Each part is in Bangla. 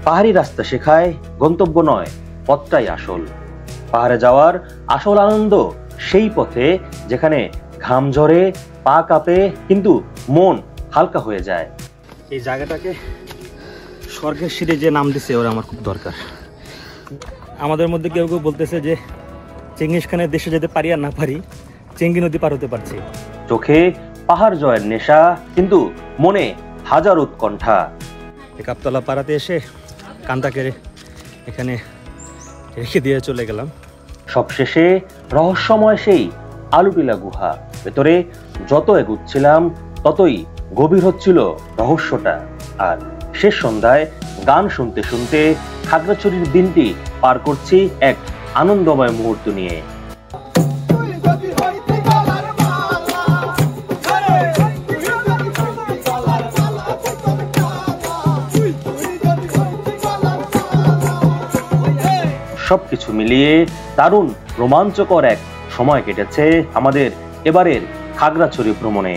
পাহাড়ি রাস্তা শেখায় গন্তব্য নয়, পথটাই আসল। পাহাড়ে যাওয়ার আসল আনন্দ সেই পথে যেখানে ঘাম ঝরে, পা কাঁপে, কিন্তু মন হালকা হয়ে যায়। এই জায়গাটাকে স্বর্গের সিঁড়ি যে নাম দিছে ওরা আমার খুব দরকার। আমাদের মধ্যে কেউ কেউ বলতেছে যে চেঙ্গিস খানের দেশে যেতে পারি আর না পারি, চেঙ্গি নদী পার হতে পারছি। চোখে পাহাড় জয়ের নেশা, কিন্তু মনে হাজার উৎকণ্ঠা। কাপতলা পাড়াতে এসে কান্দাকে এখানে রেখে দিয়ে চলে গেলাম। সবশেষে রহস্যময় সেই আলুটিলা গুহা। ভেতরে যত এগুচ্ছিলাম ততই গভীর হচ্ছিল রহস্যটা। আর শেষ সন্ধ্যায় গান শুনতে শুনতে খাগড়াছড়ির দিনটি পার করছি এক আনন্দময় মুহূর্ত নিয়ে। সবকিছু মিলিয়ে দারুণ রোমাঞ্চকর এক সময় কেটেছে আমাদের এবারের খাগড়াছড়ি ভ্রমণে।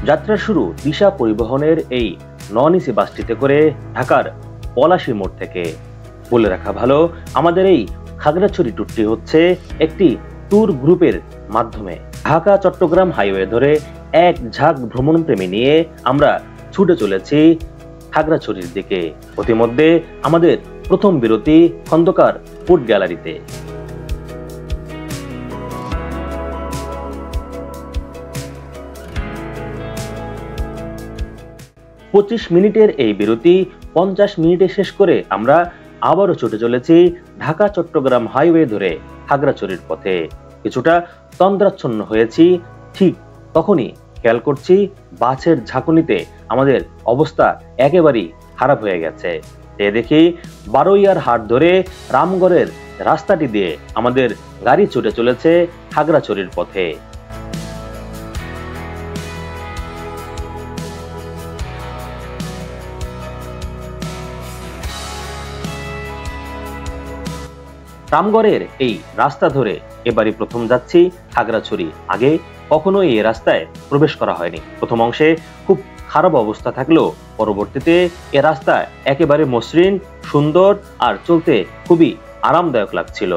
যাত্রা শুরু দিশা পরিবহনের এই নন এসি বাসটিতে করে ঢাকার পলাশী মোড় থেকে। বলে রাখা ভালো, আমাদের এই খাগড়াছড়ি ট্যুরটি হচ্ছে একটি ট্যুর গ্রুপের মাধ্যমে। ঢাকা চট্টগ্রাম হাইওয়ে ধরে এক ঝাঁক ভ্রমণ প্রেমী নিয়ে আমরা ছুটে চলেছি খাগড়াছড়ির দিকে। ইতিমধ্যে আমাদের প্রথম বিরতি খন্দকার ফুড গ্যালারিতে। 25 মিনিটের এই বিরতি 50 মিনিটে শেষ করে আমরা আবারও ছুটে চলেছি ঢাকা চট্টগ্রাম হাইওয়ে ধরে খাগড়াছড়ির পথে। কিছুটা তন্দ্রাচ্ছন্ন হয়েছি, ঠিক তখনই খেয়াল করছি বাসের ঝাঁকুনিতে আমাদের অবস্থা একেবারেই খারাপ হয়ে গেছে। এ দেখি বারোইয়ার হাট ধরে রামগড়ের রাস্তাটি দিয়ে আমাদের গাড়ি ছুটে চলেছে খাগড়াছড়ির পথে। রামগড়ের এই রাস্তা ধরে এবারই প্রথম যাচ্ছি খাগড়াছড়ি। আগে কখনো এই রাস্তায় প্রবেশ করা হয়নি। প্রথম অংশে খুব খারাপ অবস্থা থাকলেও পরবর্তীতে এ রাস্তা একেবারে মসৃণ, সুন্দর আর চলতে খুবই আরামদায়ক লাগছিল।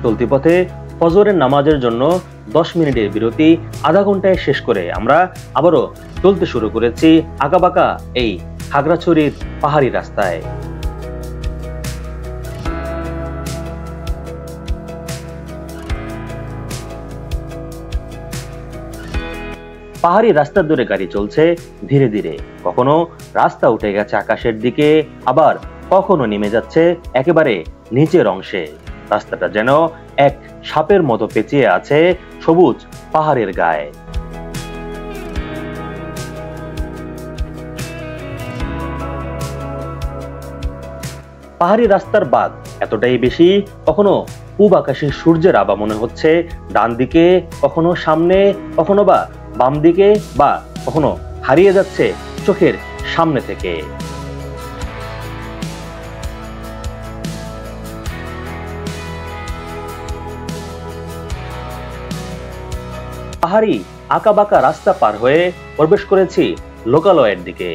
চলতি পথে ফজরের নামাজের জন্য 10 মিনিটের বিরতি আধা ঘন্টায় শেষ করে আমরা আবারও চলতে শুরু করেছি আঁকাবাঁকা এই খাগড়াছড়ির পাহাড়ি রাস্তায়। পাহাড়ি রাস্তা ধরে গাড়ি চলছে ধীরে ধীরে। কখনো রাস্তা উঠে গেছে আকাশের দিকে, আবার কখনো নেমে যাচ্ছে একেবারে নিচের অংশে। রাস্তাটা যেন এক সাপের মতো পেঁচিয়ে আছে সবুজ পাহাড়ের গায়ে। পাহাড়ি রাস্তার বাঁক এতটাই বেশি, কখনো পূব আকাশে সূর্যের আভা মনে হচ্ছে ডান দিকে, কখনো সামনে, কখনো বা বাম দিকে, বা কখনো হারিয়ে যাচ্ছে চোখের সামনে থেকে। পাহাড়ি আঁকাবাঁকা রাস্তা পার হয়ে প্রবেশ করেছি লোকালয়ের দিকে,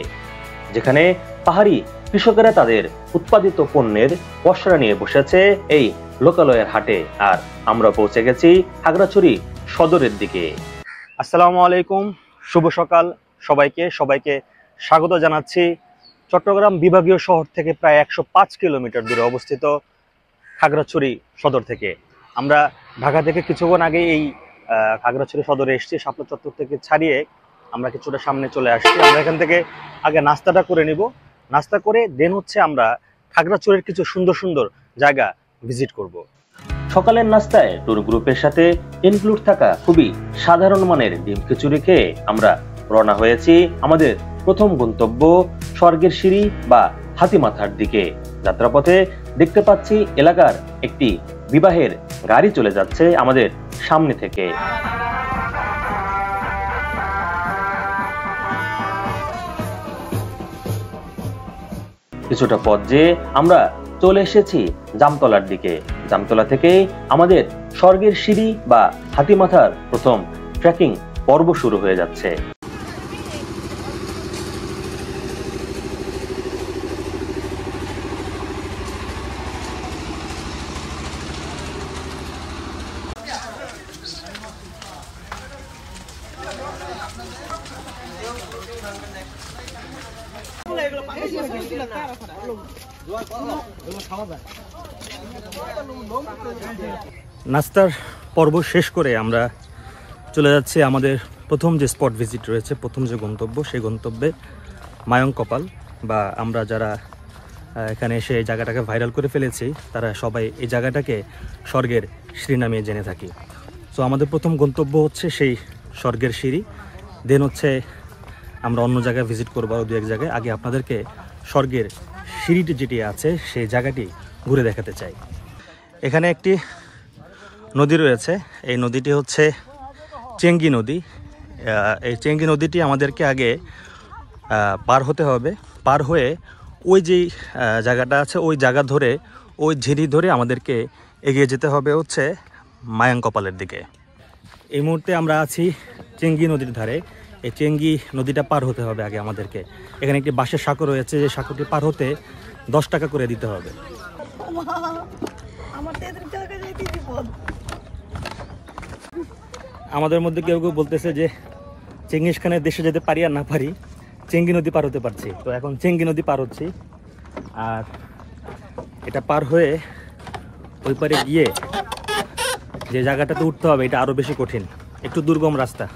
যেখানে পাহাড়ি কৃষকেরা তাদের উৎপাদিত পণ্যের পসরা নিয়ে বসেছে এই লোকালয়ের হাটে। আর আমরা পৌঁছে গেছি খাগড়াছড়ি সদরের দিকে। আসসালামু আলাইকুম, শুভ সকাল সবাইকে স্বাগত জানাচ্ছি চট্টগ্রাম বিভাগীয় শহর থেকে প্রায় 105 কিলোমিটার দূরে অবস্থিত খাগড়াছড়ি সদর থেকে। আমরা ঢাকা থেকে কিছুক্ষণ আগে এই খাগড়াছড়ি সদরে এসেছি। শাপলা চত্বর থেকে ছাড়িয়ে আমরা কিছুটা সামনে চলে আসছি। আমরা এখান থেকে আগে নাস্তাটা করে নিব, নাস্তা করে দেন হচ্ছে আমরা খাগড়াছড়ির কিছু সুন্দর সুন্দর জায়গা ভিজিট করব। সকালের নাস্তায় ট্যুর গ্রুপের সাথে ইনক্লুড থাকা খুবই সাধারণ মানের ডিম খিচুড়ি খেয়ে আমরা রওনা হয়েছি আমাদের প্রথম গন্তব্য স্বর্গের সিঁড়ি বা হাতিমাথার দিকে। যাত্রাপথে দেখতে পাচ্ছি এলাকার একটি বিবাহের গাড়ি চলে যাচ্ছে আমাদের সামনে থেকে। কিছুটা পথ যেয়ে আমরা চলে এসেছি জামতলার দিকে। জামতলা থেকে আমাদের স্বর্গের সিঁড়ি বা হাতিমাথার প্রথম ট্রেকিং পর্ব শুরু হয়ে যাচ্ছে। নাস্তার পর্ব শেষ করে আমরা চলে যাচ্ছি আমাদের প্রথম যে স্পট ভিজিট রয়েছে, প্রথম যে গন্তব্য, সেই গন্তব্যে মায়ঙ্কপাল, বা আমরা যারা এখানে এসে এই জায়গাটাকে ভাইরাল করে ফেলেছি তারা সবাই এই জায়গাটাকে স্বর্গের সিঁড়ি নামে জেনে থাকি। সো আমাদের প্রথম গন্তব্য হচ্ছে সেই স্বর্গের সিঁড়ি, দেন হচ্ছে আমরা অন্য জায়গায় ভিজিট করবো আরও দু এক জায়গায়। আগে আপনাদেরকে স্বর্গের সিঁড়িটি যেটি আছে সেই জায়গাটি ঘুরে দেখাতে চাই। এখানে একটি নদী রয়েছে, এই নদীটি হচ্ছে চেঙ্গি নদী। এই চেঙ্গি নদীটি আমাদেরকে আগে পার হতে হবে, পার হয়ে ওই যেই জায়গাটা আছে ওই জায়গা ধরে, ওই ঝিরি ধরে আমাদেরকে এগিয়ে যেতে হবে হচ্ছে মায়ঙ্কপালের দিকে। এই মুহূর্তে আমরা আছি চেঙ্গি নদীর ধারে। এই চেঙ্গি নদীটা পার হতে হবে আগে আমাদেরকে। এখানে একটি বাঁশের সাঁকো রয়েছে, যে সাঁকোটি পার হতে 10 টাকা করে দিতে হবে। আমাদের মধ্যে কেউ কেউ বলতেছে যে চেঙ্গিস খানের দেশে যেতে পারি আর না পারি, চেঙ্গি নদী পার হতে পারছি। তো এখন চেঙ্গি নদী পার হচ্ছি, আর এটা পার হয়ে ওই পারে গিয়ে যে জায়গাটাতে উঠতে হবে এটা আরও বেশি কঠিন, একটু দুর্গম রাস্তা,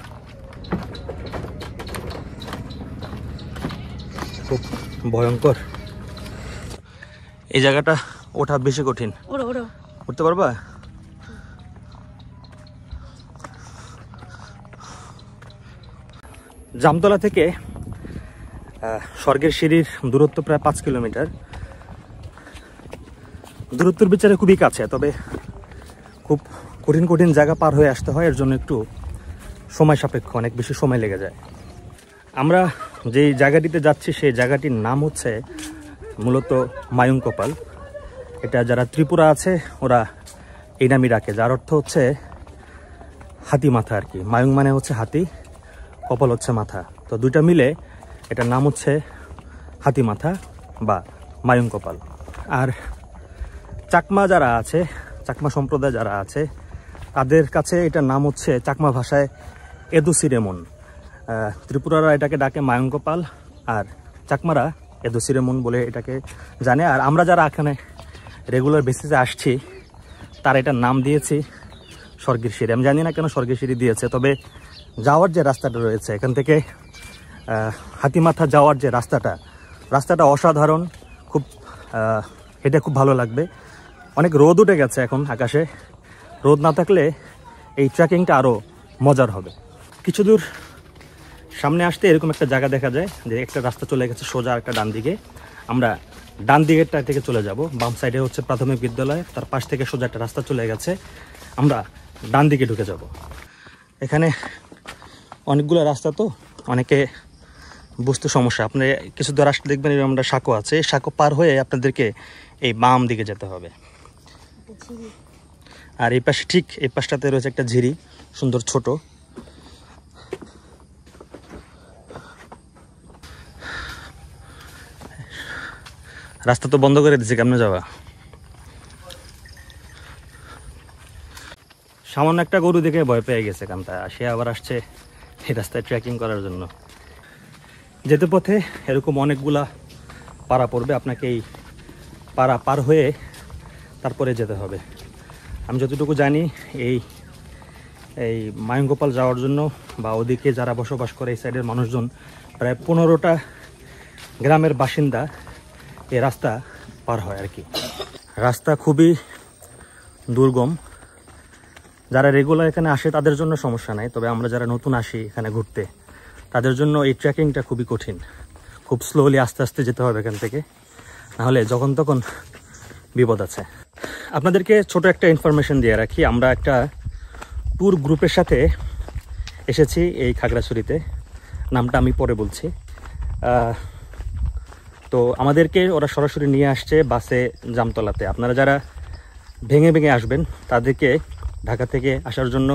খুব ভয়ঙ্কর। এই জায়গাটা ওঠা বেশি কঠিন। উঠতে পারবা? জামতলা থেকে স্বর্গের সিঁড়ির দূরত্ব প্রায় 5 কিলোমিটার। দূরত্বের বিচারে খুবই কাছে, তবে খুব কঠিন কঠিন জায়গা পার হয়ে আসতে হয়, এর জন্য একটু সময় সাপেক্ষ, অনেক বেশি সময় লেগে যায়। আমরা যেই জায়গাটিতে যাচ্ছি সেই জায়গাটির নাম হচ্ছে মূলত মায়ঙ্কপাল। এটা যারা ত্রিপুরা আছে ওরা এই নামই ডাকে, যার অর্থ হচ্ছে হাতি মাথা আর কি। মায়ং মানে হচ্ছে হাতি, কপাল হচ্ছে মাথা, তো দুইটা মিলে এটার নাম হচ্ছে হাতি মাথা বা মায়ঙ্কপাল। আর চাকমা যারা আছে, চাকমা সম্প্রদায় যারা আছে, তাদের কাছে এটার নাম হচ্ছে চাকমা ভাষায় এদুসিরেমন। ত্রিপুরারা এটাকে ডাকে মায়ঙ্কপাল, আর চাকমারা এদুসিরেমন বলে এটাকে জানে। আর আমরা যারা এখানে রেগুলার বেসিসে আসছি তারা এটার নাম দিয়েছি স্বর্গের সিঁড়ি। আমি জানি না কেন স্বর্গের সিঁড়ি দিয়েছে, তবে যাওয়ার যে রাস্তাটা রয়েছে এখান থেকে হাতিমাথা যাওয়ার যে রাস্তাটা অসাধারণ, খুব হেঁটে খুব ভালো লাগবে। অনেক রোদ উঠে গেছে এখন আকাশে, রোদ না থাকলে এই ট্রেকিংটা আরও মজার হবে। কিছু দূর সামনে আসতে এরকম একটা জায়গা দেখা যায়, যে একটা রাস্তা চলে গেছে সোজা একটা ডান দিকে। আমরা ডান দিকেরটা থেকে চলে যাব, বাম সাইডে হচ্ছে প্রাথমিক বিদ্যালয়, তার পাশ থেকে সোজা একটা রাস্তা চলে গেছে, আমরা ডান দিকে ঢুকে যাব। এখানে অনেকগুলো রাস্তা, তো অনেকে বুঝতে সমস্যা। আপনি কিছু দূর আসতে দেখবেন আমরা সাঁকো আছে, সাঁকো পার হয়ে আপনাদেরকে এই বাম দিকে যেতে হবে। আর এই পাশে, ঠিক এই পাশটাতে রয়েছে একটা ঝিরি, সুন্দর ছোট। রাস্তা তো বন্ধ করে দিচ্ছে, কেমনে যাওয়া? সামান্য একটা গরু দেখে ভয় পেয়ে গেছে কান্তা, সে আবার আসছে এই রাস্তায় ট্রেকিং করার জন্য। যেতে পথে এরকম অনেকগুলা পাড়া পড়বে, আপনাকে এই পাড়া পার হয়ে তারপরে যেতে হবে। আমি যতটুকু জানি এই মায়ঙ্কপাল যাওয়ার জন্য বা ওদিকে যারা বসবাস করে এই সাইডের মানুষজন, প্রায় 15টা গ্রামের বাসিন্দা এই রাস্তা পার হয় আর কি। রাস্তা খুবই দুর্গম। যারা রেগুলার এখানে আসে তাদের জন্য সমস্যা নাই, তবে আমরা যারা নতুন আসি এখানে ঘুরতে তাদের জন্য এই ট্রেকিংটা খুবই কঠিন। খুব স্লোলি আস্তে আস্তে যেতে হবে এখান থেকে, নাহলে যখন তখন বিপদ আছে। আপনাদেরকে ছোট একটা ইনফরমেশন দিয়ে রাখি, আমরা একটা ট্যুর গ্রুপের সাথে এসেছি এই খাগড়াছড়িতে, নামটা আমি পরে বলছি। তো আমাদেরকে ওরা সরাসরি নিয়ে আসছে বাসে জামতলাতে। আপনারা যারা ভেঙে ভেঙে আসবেন তাদেরকে ঢাকা থেকে আসার জন্য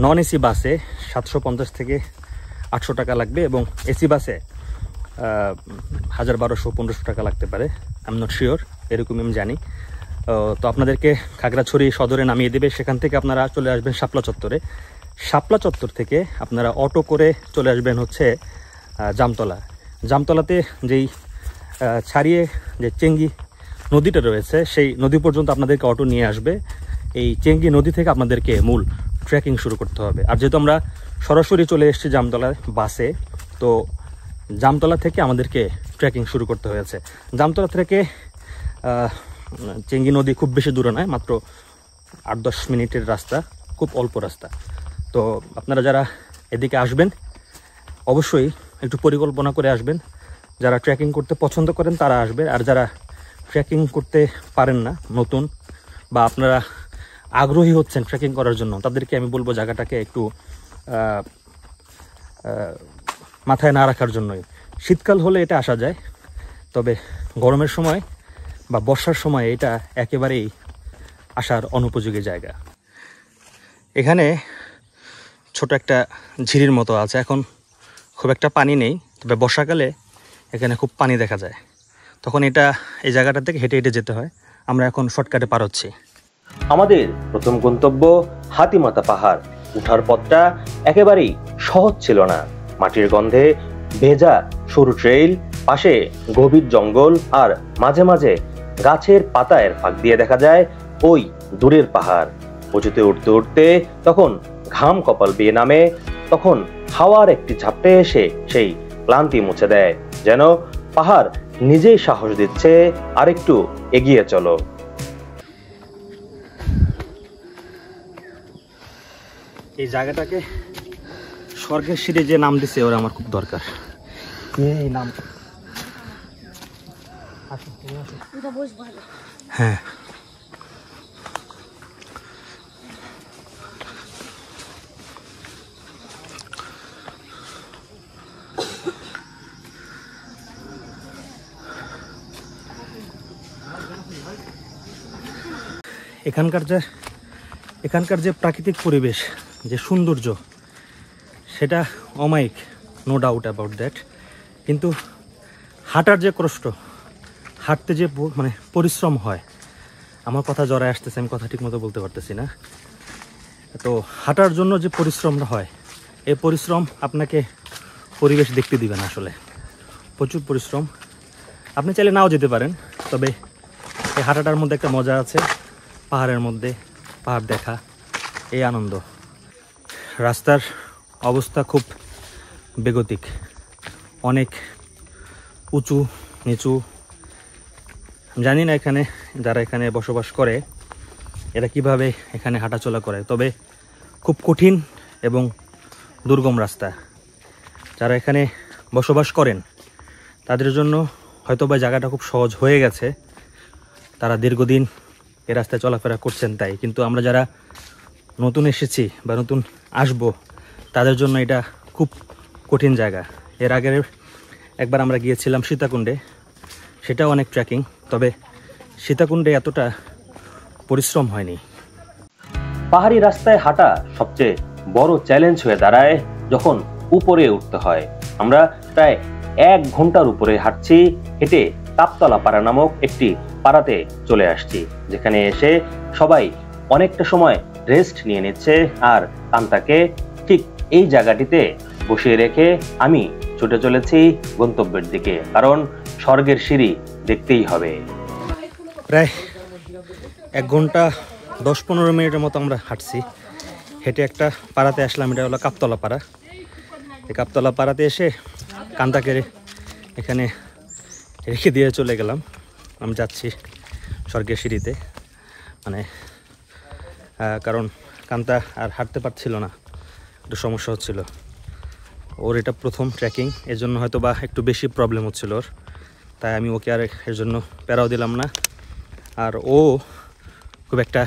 নন এসি বাসে 750 থেকে 800 টাকা লাগবে, এবং এসি বাসে 1200-1500 টাকা লাগতে পারে, আই এম নট শিওর, এরকমই আমি জানি। তো আপনাদেরকে খাগড়াছড়ি সদরে নামিয়ে দেবে, সেখান থেকে আপনারা চলে আসবেন শাপলা চত্বরে। শাপলা চত্বর থেকে আপনারা অটো করে চলে আসবেন হচ্ছে জামতলা। জামতলাতে যেই ছাড়িয়ে যে চেঙ্গি নদীটা রয়েছে সেই নদী পর্যন্ত আপনাদেরকে অটো নিয়ে আসবে। এই চেঙ্গি নদী থেকে আপনাদেরকে মূল ট্রেকিং শুরু করতে হবে। আর যেহেতু আমরা সরাসরি চলে এসেছি জামতলায় বাসে, তো জামতলা থেকে আমাদেরকে ট্রেকিং শুরু করতে হয়েছে। জামতলা থেকে চেঙ্গি নদী খুব বেশি দূরে নয়, মাত্র 8-10 মিনিটের রাস্তা, খুব অল্প রাস্তা। তো আপনারা যারা এদিকে আসবেন অবশ্যই একটু পরিকল্পনা করে আসবেন। যারা ট্রেকিং করতে পছন্দ করেন তারা আসবে, আর যারা ট্রেকিং করতে পারেন না, নতুন বা আপনারা আগ্রহী হচ্ছেন ট্রেকিং করার জন্য, তাদেরকে আমি বলবো জায়গাটাকে একটু মাথায় না রাখার জন্যই। শীতকাল হলে এটা আসা যায়, তবে গরমের সময় বা বর্ষার সময় এটা একেবারেই আসার অনুপযোগী জায়গা। এখানে ছোট একটা ঝিরির মতো আছে, এখন খুব একটা পানি নেই, তবে বর্ষাকালে এখানে খুব পানি দেখা যায়। তখন এই জায়গাটা থেকে হেঁটে হেঁটে যেতে হয়। আমরা এখন শর্টকাটে পার হচ্ছি। আমাদের প্রথম গন্তব্য হাতিমাথা পাহাড়। উঠার পথটা একেবারেই সহজ ছিল না। মাটির গন্ধে ভেজা সরু ট্রেইল, পাশে গভীর জঙ্গল, আর মাঝে মাঝে গাছের পাতায়ের ফাঁক দিয়ে দেখা যায় ওই দূরের পাহাড়। উঁচুতে উঠতে উঠতে তখন ঘাম কপাল বেয়ে নামে, তখন হাওয়ার একটি ঝাপটে এসে সেই ক্লান্তি মুছে দেয়, যেন পাহাড় নিজেই সাহস দিচ্ছে আরেকটু এগিয়ে চলো। এই জায়গাটাকে স্বর্গের সিঁড়ি যে নাম দিছে ওরা আমার খুব দরকার। এই নাম হ্যাঁ, এখানকার যে প্রাকৃতিক পরিবেশ, যে সৌন্দর্য, সেটা অমায়িক, নো ডাউট অ্যাবাউট দ্যাট। কিন্তু হাঁটার যে কষ্ট, হাঁটতে যে মানে পরিশ্রম হয়, আমার কথা জড়ায় আসতেছে, আমি কথা ঠিক মতো বলতে পারতেছি না। তো হাঁটার জন্য যে পরিশ্রমটা হয়, এই পরিশ্রম আপনাকে পরিবেশ দেখতে দিবে না। আসলে প্রচুর পরিশ্রম। আপনি চাইলে নাও যেতে পারেন, তবে এই হাঁটাটার মধ্যে একটা মজা আছে, পাহাড়ের মধ্যে পাহাড় দেখা, এই আনন্দ। রাস্তার অবস্থা খুব বেগতিক, অনেক উঁচু নিচু। জানি না যারা এখানে বসবাস করে এরা কিভাবে এখানে হাঁটাচলা করে, তবে খুব কঠিন এবং দুর্গম রাস্তা। যারা এখানে বসবাস করেন তাদের জন্য হয়তো বা জায়গাটা খুব সহজ হয়ে গেছে, তারা দীর্ঘদিন এ রাস্তায় চলাফেরা করছেন তাই। কিন্তু আমরা যারা নতুন এসেছি বা নতুন আসব, তাদের জন্য এটা খুব কঠিন জায়গা। এর আগের একবার আমরা গিয়েছিলাম সীতাকুণ্ডে, সেটাও অনেক ট্রেকিং, তবে সীতাকুণ্ডে এতটা পরিশ্রম হয়নি। পাহাড়ি রাস্তায় হাঁটা সবচেয়ে বড় চ্যালেঞ্জ হয়ে দাঁড়ায় যখন উপরে উঠতে হয়। আমরা প্রায় 1 ঘন্টার উপরে হাঁটছি, হেঁটে তাপতলা পাড়া নামক একটি পাড়াতে চলে আসছি, যেখানে এসে সবাই অনেকটা সময় রেস্ট নিয়ে নিচ্ছে। আর কান্তাকে ঠিক এই জায়গাটিতে বসিয়ে রেখে আমি ছুটে চলেছি গন্তব্যের দিকে, কারণ স্বর্গের সিঁড়ি দেখতেই হবে। প্রায় 1 ঘন্টা 10-15 মিনিটের মতো আমরা হাঁটছি, হেঁটে একটা পাড়াতে আসলাম। এটা হলো কাপতলা পাড়া। এই কাপতলা পাড়াতে এসে কান্তাকে এখানে রেখে দিয়ে চলে গেলাম। আমি যাচ্ছি স্বর্গের সিঁড়িতে, মানে কারণ কান্তা আর হাঁটতে পারছিল না, একটু সমস্যা হচ্ছিল। ওর এটা প্রথম ট্রেকিং, এর জন্য হয়তো বা একটু বেশি প্রবলেম হচ্ছিল ওর, তাই আমি ওকে আর এর জন্য প্যারাও দিলাম না। আর ও খুব একটা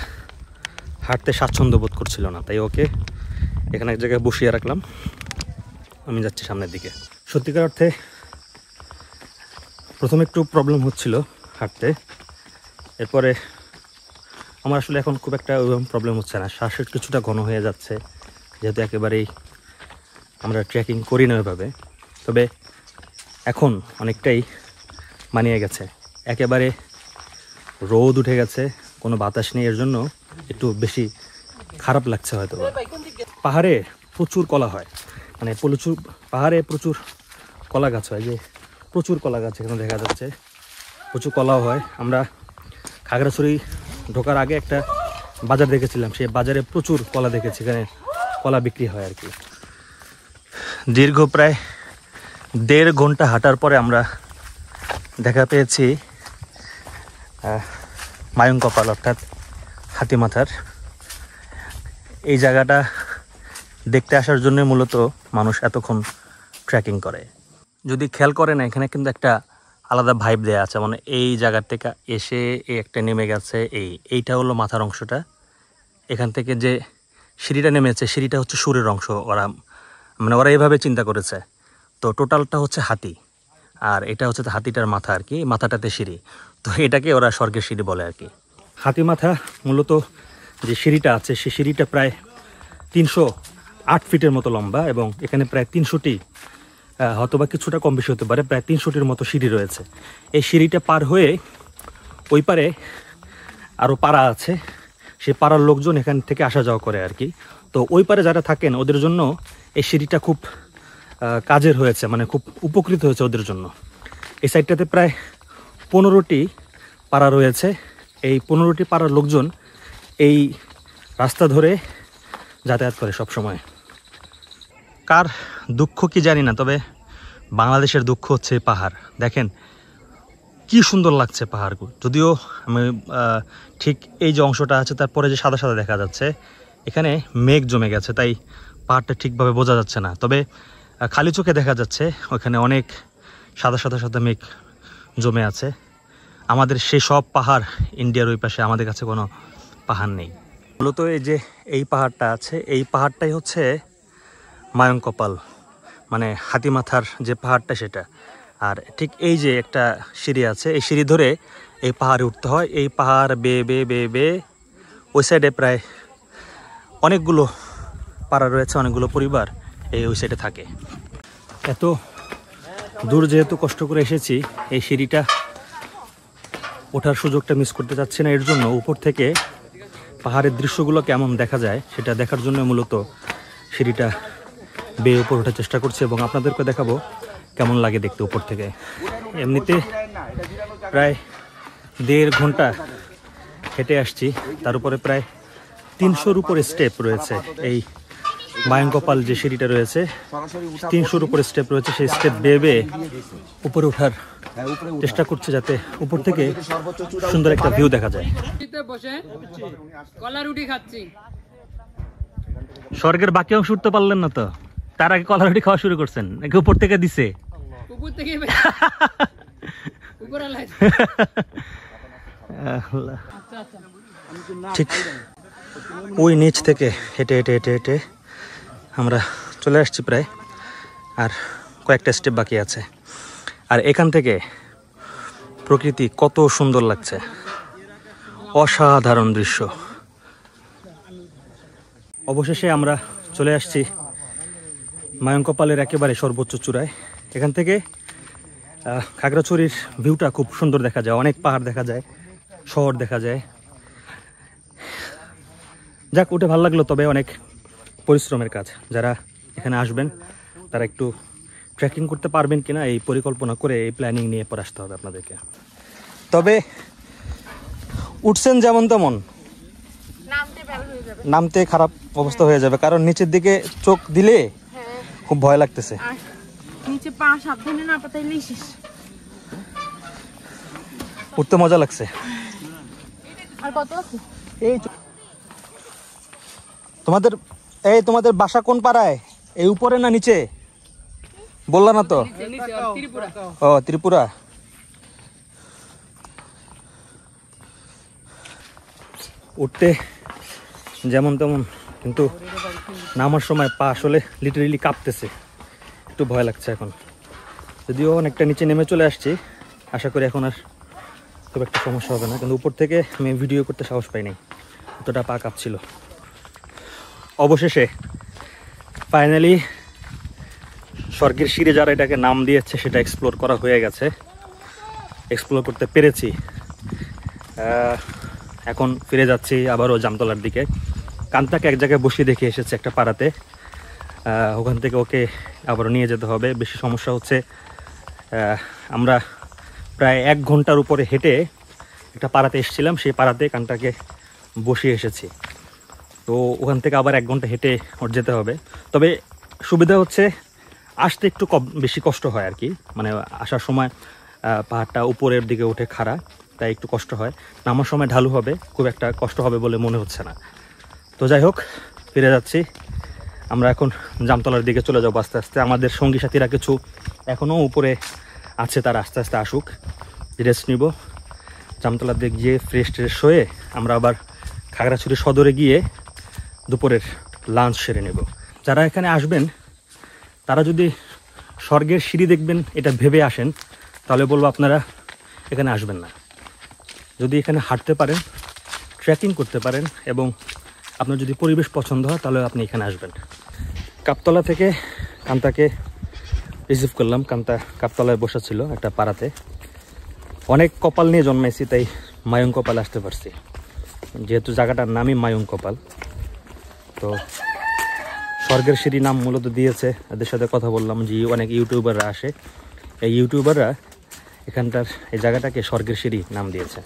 হাঁটতে স্বাচ্ছন্দ্য বোধ করছিল না, তাই ওকে এখানে এক জায়গায় বসিয়ে রাখলাম। আমি যাচ্ছি সামনের দিকে। সত্যিকার অর্থে প্রথমে একটু প্রবলেম হচ্ছিল হাঁটতে, এরপরে আমার আসলে এখন খুব একটা ওইরকম প্রবলেম হচ্ছে না। শ্বাসের কিছুটা ঘন হয়ে যাচ্ছে, যেহেতু একেবারেই আমরা ট্রেকিং করি না ওইভাবে। তবে এখন অনেকটাই মানিয়ে গেছে, একেবারে রোদ উঠে গেছে, কোনো বাতাস নেই, এর জন্য একটু বেশি খারাপ লাগছে হয়তো। পাহাড়ে প্রচুর কলা হয়, মানে পাহাড়ে প্রচুর কলা গাছ হয়, যে প্রচুর কলা গাছ এখানে দেখা যাচ্ছে, প্রচুর কলাও হয়। আমরা খাগড়াছড়ি ঢোকার আগে একটা বাজার দেখেছিলাম, সেই বাজারে প্রচুর কলা দেখেছি, এখানে কলা বিক্রি হয় আর কি। দীর্ঘ প্রায় 1.5 ঘন্টা হাঁটার পরে আমরা দেখা পেয়েছি মায়ঙ্কপাল, অর্থাৎ হাতিমাথার। এই জায়গাটা দেখতে আসার জন্য মূলত মানুষ এতক্ষণ ট্রেকিং করে। যদি খেয়াল করে না, এখানে কিন্তু একটা আলাদা ভাইব দেয়া আছে, মানে এই জায়গার থেকে এসে এই একটা নেমে গেছে, এইটা হলো মাথার অংশটা। এখান থেকে যে সিঁড়িটা নেমেছে, সিঁড়িটা হচ্ছে সুরের অংশ। ওরা এইভাবে চিন্তা করেছে। তো টোটালটা হচ্ছে হাতি, আর এটা হচ্ছে হাতিটার মাথা আর কি, মাথাটাতে সিঁড়ি। তো এটাকে ওরা স্বর্গের সিঁড়ি বলে আর কি। হাতি মাথা মূলত যে সিঁড়িটা আছে, সেই সিঁড়িটা প্রায় 308 ফিটের মতো লম্বা, এবং এখানে প্রায় 300টি, হয়তোবা কিছুটা কম বেশি হতে পারে, প্রায় 300টির মতো সিঁড়ি রয়েছে। এই সিঁড়িটা পার হয়ে ওই পারে আরও পাড়া আছে, সেই পাড়ার লোকজন এখান থেকে আসা যাওয়া করে আর কি। তো ওই পারে যারা থাকেন ওদের জন্য এই সিঁড়িটা খুব কাজের হয়েছে, মানে খুব উপকৃত হয়েছে ওদের জন্য। এই সাইডটাতে প্রায় 15টি পাড়া রয়েছে। এই 15টি পাড়ার লোকজন এই রাস্তা ধরে যাতায়াত করে সব সময়। কার দুঃখ কি জানি না, তবে বাংলাদেশের দুঃখ হচ্ছে পাহাড়। দেখেন কি সুন্দর লাগছে পাহাড়গুলো, যদিও আমি ঠিক এই যে অংশটা আছে তারপরে যে সাদা সাদা দেখা যাচ্ছে, এখানে মেঘ জমে গেছে, তাই পাহাড়টা ঠিকভাবে বোঝা যাচ্ছে না। তবে খালি চোখে দেখা যাচ্ছে ওখানে অনেক সাদা সাদা সাদা মেঘ জমে আছে। আমাদের সেই সব পাহাড় ইন্ডিয়ার ওই পাশে, আমাদের কাছে কোনো পাহাড় নেই। মূলত এই যে এই পাহাড়টা আছে, এই পাহাড়টাই হচ্ছে মায়ঙ্কপাল, মানে হাতিমাথার যে পাহাড়টা সেটা। আর ঠিক এই যে একটা সিঁড়ি আছে, এই সিঁড়ি ধরে এই পাহাড়ে উঠতে হয়। এই পাহাড় বেয়ে বেয়ে বেয়ে বেয়ে ওই সাইডে প্রায় অনেকগুলো পাড়া রয়েছে, অনেকগুলো পরিবার ওই সাইডে থাকে। এত দূর যেহেতু কষ্ট করে এসেছি, এই সিঁড়িটা ওঠার সুযোগটা মিস করতে চাচ্ছি না। এর জন্য উপর থেকে পাহাড়ের দৃশ্যগুলো কেমন দেখা যায় সেটা দেখার জন্য মূলত সিঁড়িটা বেয়ে উপর ওঠার চেষ্টা করছি, এবং আপনাদেরকে দেখাবো কেমন লাগে দেখতে উপর থেকে। এমনিতে প্রায় 1.5 ঘন্টা হেঁটে আসছি, তার উপরে প্রায় 300-র উপরে স্টেপ রয়েছে। এই মায়ঙ্কপাল যে সিঁড়িটা রয়েছে, 300-র উপরে স্টেপ রয়েছে। সেই স্টেপ বেয়ে বেয়ে উপরে ওঠার চেষ্টা করছে, যাতে উপর থেকে সুন্দর একটা ভিউ দেখা যায়। স্বর্গের বাকি অংশ উঠতে পারলেন না তো, তার আগে কলা রুটি খাওয়া শুরু করছেন নাকি উপর থেকে দিছে? ঠিক ওই নিচ থেকে হেঁটে হেঁটে হেঁটে হেঁটে আমরা চলে আসছি প্রায়, আর কয়েকটা স্টেপ বাকি আছে। আর এখান থেকে প্রকৃতি কত সুন্দর লাগছে, অসাধারণ দৃশ্য। অবশেষে আমরা চলে আসছি মায়ঙ্কপালের একেবারে সর্বোচ্চ চূড়ায়। এখান থেকে খাগড়াছড়ির ভিউটা খুব সুন্দর দেখা যায়, অনেক পাহাড় দেখা যায়, শহর দেখা যায়। যাক, উঠে ভালো লাগলো, তবে অনেক পরিশ্রমের কাজ। যারা এখানে আসবেন তারা একটু ট্রেকিং করতে পারবেন কিনা এই পরিকল্পনা করে, এই প্ল্যানিং নিয়ে পরে আসতে হবে আপনাদেরকে। তবে উঠছেন যেমন তেমন, নামতে খারাপ অবস্থা হয়ে যাবে, কারণ নিচের দিকে চোখ দিলে খুব ভয় লাগতেছে। নিচে পা সাবধানে না পাতাইলেই শেষ। উঠতে মজা লাগছে। আর কত আছে? এই তোমাদের বাসা কোন পাড়ায়? এই উপরে না নিচে বললা না তো? ও ত্রিপুরা। উঠতে যেমন তেমন, কিন্তু নামার সময় পা আসলে লিটারেলি কাঁপতেছে, একটু ভয় লাগছে এখন। যদিও অনেকটা নিচে নেমে চলে আসছি, আশা করি এখন আর খুব একটা সমস্যা হবে না, কিন্তু উপর থেকে আমি ভিডিও করতে সাহস পাইনি, এতটা পা কাঁপছিল। অবশেষে ফাইনালি স্বর্গের সিঁড়ি যারা এটাকে নাম দিয়েছে সেটা এক্সপ্লোর করা হয়ে গেছে, এক্সপ্লোর করতে পেরেছি। এখন ফিরে যাচ্ছি আবারও জামতলার দিকে। কান্তাকে এক জায়গায় বসিয়ে দেখে এসেছে একটা পাড়াতে, ওখান থেকে ওকে আবারও নিয়ে যেতে হবে। বেশি সমস্যা হচ্ছে আমরা প্রায় 1 ঘন্টার উপরে হেঁটে একটা পাড়াতে এসেছিলাম, সেই পাড়াতে কান্তাকে বসিয়ে এসেছি। তো ওখান থেকে আবার 1 ঘন্টা হেঁটে ওর যেতে হবে। তবে সুবিধা হচ্ছে আসতে একটু বেশি কষ্ট হয় আর কি, মানে আসার সময় পাহাড়টা উপরের দিকে উঠে খাড়া, তাই একটু কষ্ট হয়। নামার সময় ঢালু হবে, খুব একটা কষ্ট হবে বলে মনে হচ্ছে না। তো যাই হোক, ফিরে যাচ্ছি। আমরা এখন জামতলার দিকে চলে যাবো আস্তে আস্তে। আমাদের সঙ্গী সাথীরা কিছু এখনও উপরে আছে, তারা আস্তে আস্তে আসুক, রেস্ট নিব। জামতলার দিকে গিয়ে ফ্রেশ ট্রেশ হয়ে আমরা আবার খাগড়াছড়ি সদরে গিয়ে দুপুরের লাঞ্চ সেরে নেব। যারা এখানে আসবেন তারা যদি স্বর্গের সিঁড়ি দেখবেন এটা ভেবে আসেন, তাহলে বলবো আপনারা এখানে আসবেন না। যদি এখানে হাঁটতে পারেন, ট্রেকিং করতে পারেন এবং আপনার যদি পরিবেশ পছন্দ হয় তাহলে আপনি এখানে আসবেন। কাপতলা থেকে কান্তাকে রিসিভ করলাম। কান্তা কাপতলায় বসেছিল একটা পাড়াতে। অনেক কপাল নিয়ে জন্মাইছি, তাই মায়ং কপাল আসতে পারছি, যেহেতু জায়গাটার নামই মায়ং কপাল। তো স্বর্গের সিঁড়ি নাম মূলত দিয়েছে, এদের সাথে কথা বললাম যে অনেক ইউটিউবাররা আসে, এই ইউটিউবাররা এখানটার এই জায়গাটাকে স্বর্গের সিঁড়ি নাম দিয়েছে।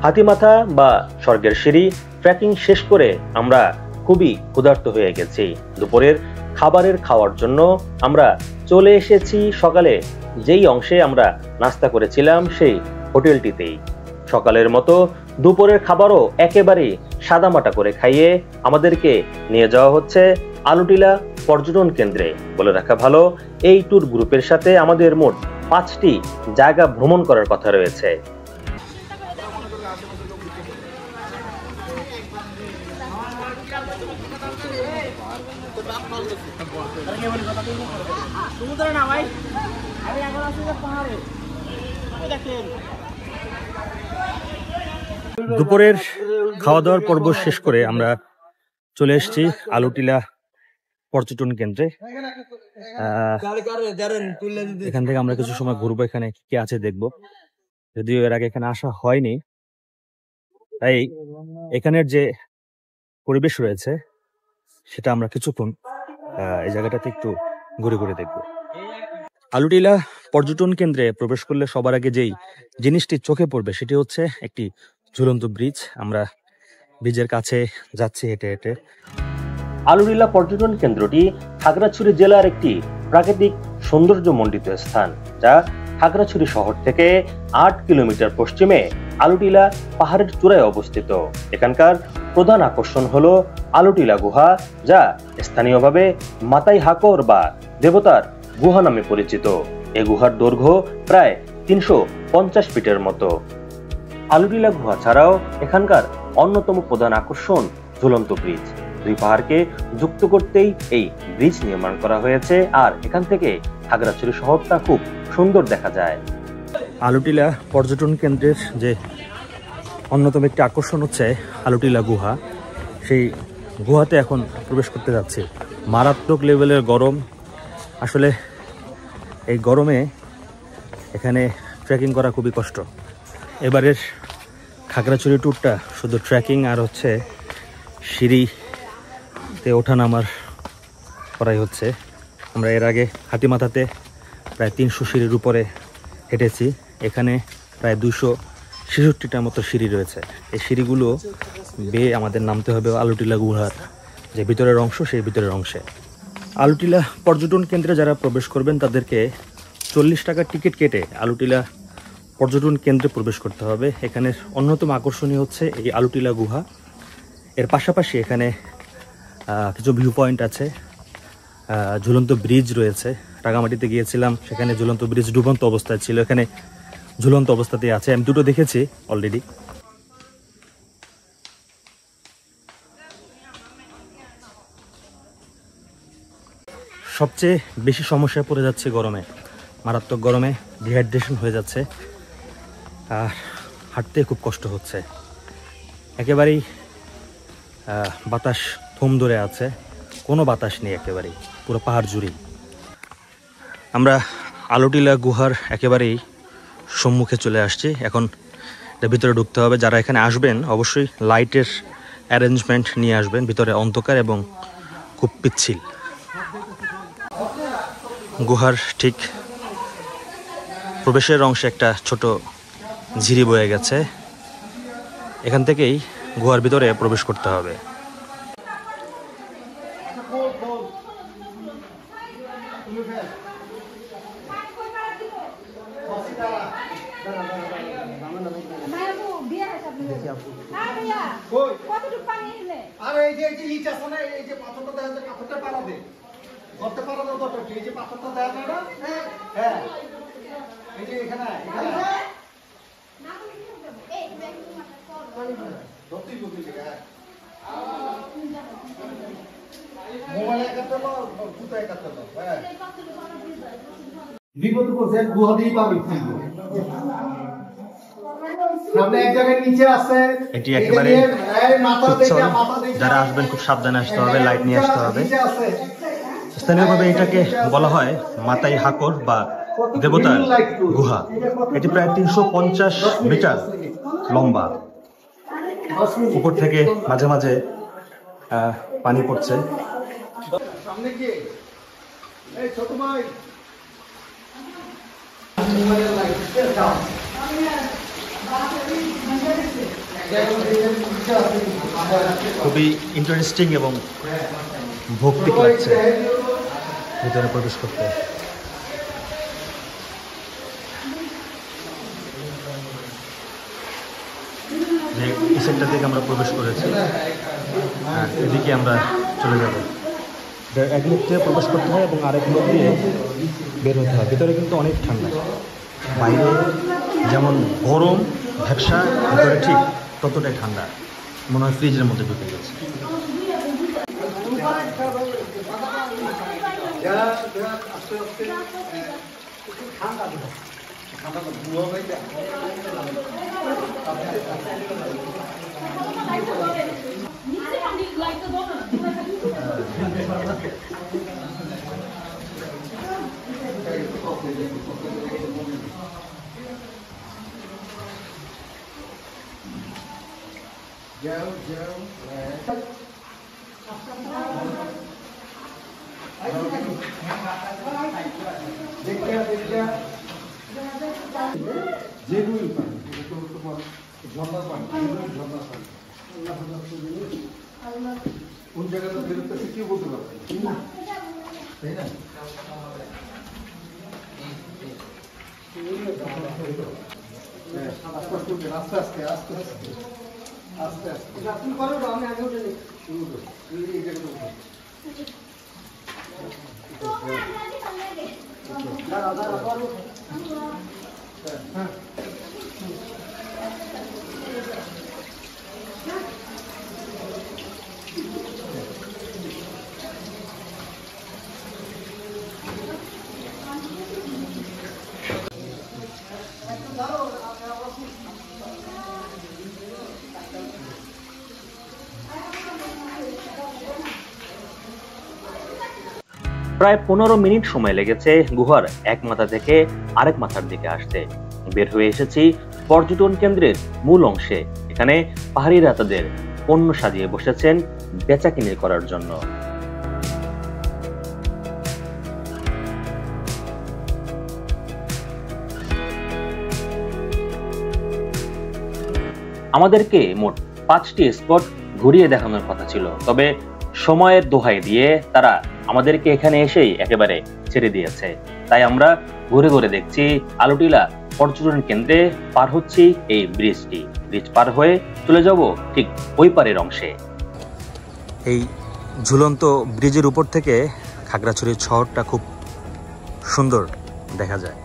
হাতিমাথা বা স্বর্গের সিঁড়ি ট্রেকিং শেষ করে আমরা খুবই ক্ষুধার্ত হয়ে গেছি। দুপুরের খাবারের খাওয়ার জন্য আমরা চলে এসেছি সকালে যেই অংশে আমরা নাস্তা করেছিলাম সেই হোটেলটিতেই। সকালের মতো দুপুরের খাবারও একেবারে সাদামাটা করে খাইয়ে আমাদেরকে নিয়ে যাওয়া হচ্ছে আলুটিলা পর্যটন কেন্দ্রে। বলে রাখা ভালো, এই ট্যুর গ্রুপের সাথে আমাদের মোট 5টি জায়গা ভ্রমণ করার কথা রয়েছে। দুপুরের খাওয়া দাওয়ার পর্ব শেষ করে আমরা চলে এসেছি আলুটিলা পর্যটন কেন্দ্রে। এখান থেকে আমরা কিছু সময় ঘুরবো, এখানে কি আছে দেখবো। যদিও এর আগে এখানে আসা হয়নি, তাই এখানের যে পরিবেশ রয়েছে সেটা আমরা কিছুক্ষণ এই জায়গাটাতে একটু ঘুরে ঘুরে দেখবো। আলুটিলা পর্যটন কেন্দ্রে প্রবেশ করলে সবার আগে যেই জিনিসটি চোখে পড়বে সেটি হচ্ছে একটি ঝুলন্ত ব্রিজ। আমরা ব্রিজের কাছে যাচ্ছি হেঁটে হেঁটে। আলুটিলা পর্যটন কেন্দ্রটি খাগড়াছড়ি জেলার একটি প্রাকৃতিক সৌন্দর্যমণ্ডিত স্থান, যা খাগড়াছড়ি শহর থেকে 8 কিলোমিটার পশ্চিমে আলুটিলা পাহাড়ের চূড়ায় অবস্থিত। এখানকার প্রধান আকর্ষণ হলো আলুটিলা গুহা, যা স্থানীয়ভাবে মাতাই হাকর বা দেবতার গুহা নামে পরিচিত। এই গুহার দৈর্ঘ্য প্রায় 350 ফিটের মতো। আলুটিলা গুহা ছাড়াও এখানকার অন্যতম প্রধান আকর্ষণ ঝুলন্ত ব্রিজ। দুই পাহাড়কে যুক্ত করতেই এই ব্রিজ নির্মাণ করা হয়েছে, আর এখান থেকে খাগড়াছড়ি শহরটা খুব সুন্দর দেখা যায়। আলুটিলা পর্যটন কেন্দ্রের যে অন্যতম একটি আকর্ষণ হচ্ছে আলুটিলা গুহা। সেই গুহাতে এখন প্রবেশ করতে যাচ্ছি। মারাত্মক লেভেলের গরম। আসলে এই গরমে এখানে ট্রেকিং করা খুবই কষ্ট। এবারের খাগড়াছড়ি ট্যুরটা শুধু ট্রেকিং আর হচ্ছে সিঁড়িতে ওঠা নামার করাই হচ্ছে। আমরা এর আগে হাতিমাথাতে প্রায় 300 সিঁড়ির উপরে হেঁটেছি। এখানে প্রায় 266টার মতো সিঁড়ি রয়েছে। এই সিঁড়িগুলো বেয়ে আমাদের নামতে হবে আলুটিলা গুহার যে ভিতরের অংশ, সেই ভিতরের অংশে। আলুটিলা পর্যটন কেন্দ্রে যারা প্রবেশ করবেন তাদেরকে 40 টাকার টিকিট কেটে আলুটিলা পর্যটন কেন্দ্রে প্রবেশ করতে হবে। এখানের অন্যতম আকর্ষণীয় হচ্ছে এই আলুটিলা গুহা। এর পাশাপাশি এখানে কিছু ভিউ পয়েন্ট আছে, ঝুলন্ত ব্রিজ রয়েছে। রাঙামাটিতে গিয়েছিলাম, সেখানে ঝুলন্ত ব্রিজ ডুবন্ত অবস্থায় ছিল, এখানে ঝুলন্ত অবস্থাতেই আছে। আমি দুটো দেখেছি অলরেডি। সবচেয়ে বেশি সমস্যায় পড়ে যাচ্ছে গরমে। মারাত্মক গরমে ডিহাইড্রেশন হয়ে যাচ্ছে আর হাঁটতে খুব কষ্ট হচ্ছে। একেবারেই বাতাস থম ধরে আছে, কোনো বাতাস নেই, একেবারেই পুরো পাহাড় জুড়েই। আমরা আলোটিলা গুহার একেবারেই সম্মুখে চলে আসছি। এখন এর ভিতরে ঢুকতে হবে। যারা এখানে আসবেন অবশ্যই লাইটের অ্যারেঞ্জমেন্ট নিয়ে আসবেন। ভিতরে অন্ধকার এবং খুব পিচ্ছিল। গুহার ঠিক প্রবেশের অংশে একটা ছোট ঝিরি বয়ে গেছে, এখান থেকেই গুহার ভিতরে প্রবেশ করতে হবে। বিপদ করছে গুহা দিয়ে পাবি সামনে এক জায়গায় নিচে আছে। এটি একেবারে যারা আসবেন খুব সাবধানে আসতে হবে, লাইট নিয়ে আসতে হবে। স্থানীয়ভাবে এটাকে বলা হয় মাতাই হাকর বা দেবতার গুহা। এটি প্রায় 350 মিটার লম্বা। উপর থেকে মাঝে মাঝে পানি পড়ছে। সামনে গিয়ে এই ছোট ভাই খুবই ইন্টারেস্টিং এবং ভৌতিক লাগছে ভিতরে প্রবেশ করতে। যে এই সেক্টর থেকে আমরা প্রবেশ করেছি, এদিকে আমরা চলে যাব। এক মুখ দিয়ে প্রবেশ করতে হয় এবং আরেক মুখ দিয়ে বের হতে হয়। ভিতরে কিন্তু অনেক ঠান্ডা, বাইরে যেমন গরম ভ্যাপসা, ভিতরে ঠিক ততটাই ঠান্ডা, মনে হয় ফ্রিজের মধ্যে ঢুকে গেছে। কোন জায়গাটা বেরোতেছে কেউ বলতে পারবে না, তাই না? আস্তে আস্তে আস্তে আস্তে আস্তে আস্তে তুমি করো, আমি আগে উঠে শুরু করি। এই জায়গাটা উঠো। হ্যাঁ প্রায় 15 মিনিট সময় লেগেছে গুহার এক মাথা থেকে আরেক মাথার দিকে আসতে। বের হয়ে এসেছি পর্যটন কেন্দ্রের মূল অংশে। এখানে পাহাড়িরা তাদের পণ্য সাজিয়ে বসেছেন বেচাকিনি করার জন্য। আমাদেরকে মোট 5টি স্পট ঘুরিয়ে দেখানোর কথা ছিল, তবে সময়ের দোহাই দিয়ে তারা আমাদেরকে এখানে এসেই একেবারে ছেড়ে দিয়েছে। তাই আমরা ঘুরে ঘুরে দেখছি আলোটিলা পর্যটন কেন্দ্রে পার হচ্ছি এই ব্রিজটি। ব্রিজ পার হয়ে চলে যাব ঠিক ওই পারের অংশে। এই ঝুলন্ত ব্রিজের উপর থেকে খাগড়াছড়ির শহরটা খুব সুন্দর দেখা যায়।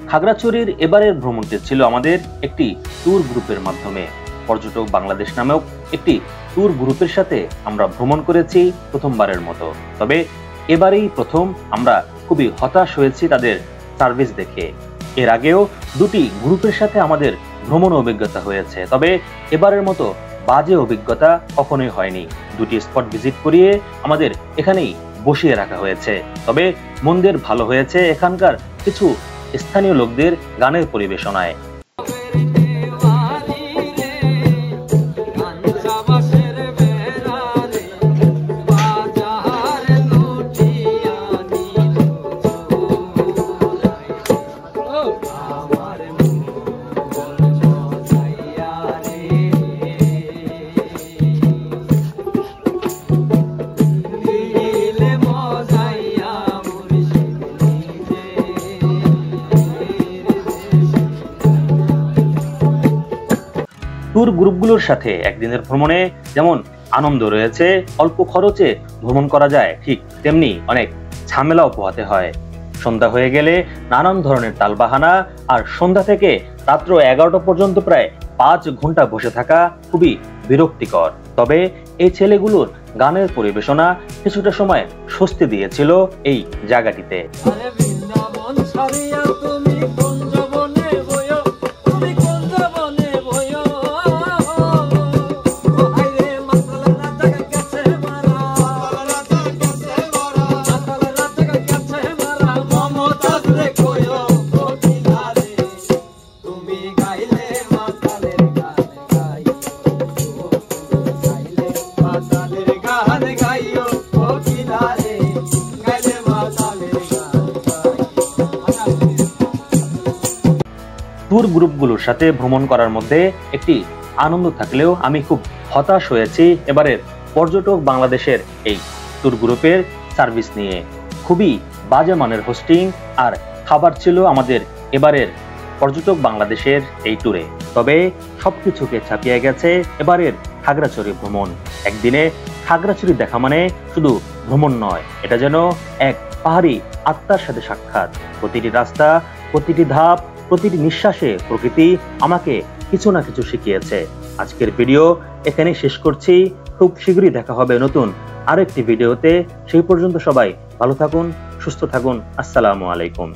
খাগড়াছড়ির এবারের ভ্রমণটি ছিল আমাদের একটি ট্যুর গ্রুপের মাধ্যমে। পর্যটক বাংলাদেশ নামেও একটি ট্যুর গ্রুপের সাথে আমরা ভ্রমণ করেছি প্রথমবারের মতো। তবে এবারেই প্রথম আমরা খুবই হতাশ হয়েছি তাদের সার্ভিস দেখে। এর আগেও দুটি গ্রুপের সাথে আমাদের ভ্রমণ অভিজ্ঞতা হয়েছে, তবে এবারের মতো বাজে অভিজ্ঞতা কখনোই হয়নি। দুটি স্পট ভিজিট করিয়ে আমাদের এখানেই বসিয়ে রাখা হয়েছে। তবে মন্দের ভালো হয়েছে এখানকার কিছু স্থানীয় লোকদের গানের পরিবেশনায়। ট্যুর গ্রুপগুলোর সাথে একদিনের ভ্রমণে যেমন আনন্দ রয়েছে, অল্প খরচে ভ্রমণ করা যায়, ঠিক তেমনি অনেক ঝামেলাও পোহাতে হয়। সন্ধ্যা হয়ে গেলে নানান ধরনের তালবাহানা, আর সন্ধ্যা থেকে রাত্র 11টা পর্যন্ত প্রায় 5 ঘন্টা বসে থাকা খুবই বিরক্তিকর। তবে এই ছেলেগুলোর গানের পরিবেশনা কিছুটা সময় স্বস্তি দিয়েছিল এই জায়গাটিতে। ট্যুর গ্রুপগুলোর সাথে ভ্রমণ করার মধ্যে একটি আনন্দ থাকলেও আমি খুব হতাশ হয়েছি এবারের পর্যটক বাংলাদেশের এই ট্যুর গ্রুপের সার্ভিস নিয়ে। খুবই বাজে মানের হোস্টিং আর খাবার ছিল আমাদের এবারের পর্যটক বাংলাদেশের এই ট্যুরে। তবে সবকিছুকে ছাপিয়ে গেছে এবারের খাগড়াছড়ি ভ্রমণ। একদিনে খাগড়াছড়ি দেখা মানে শুধু ভ্রমণ নয়, এটা যেন এক পাহাড়ি আত্মার সাথে সাক্ষাৎ। প্রতিটি রাস্তা, প্রতিটি ধাপ, প্রতিটি নিঃশ্বাসে প্রকৃতি আমাকে কিছু না কিছু শিখিয়েছে। আজকের ভিডিও এখানেই শেষ করছি। খুব শীঘ্রই দেখা হবে নতুন আরেকটি ভিডিওতে। সেই পর্যন্ত সবাই ভালো থাকুন, সুস্থ থাকুন। আসসালামু আলাইকুম।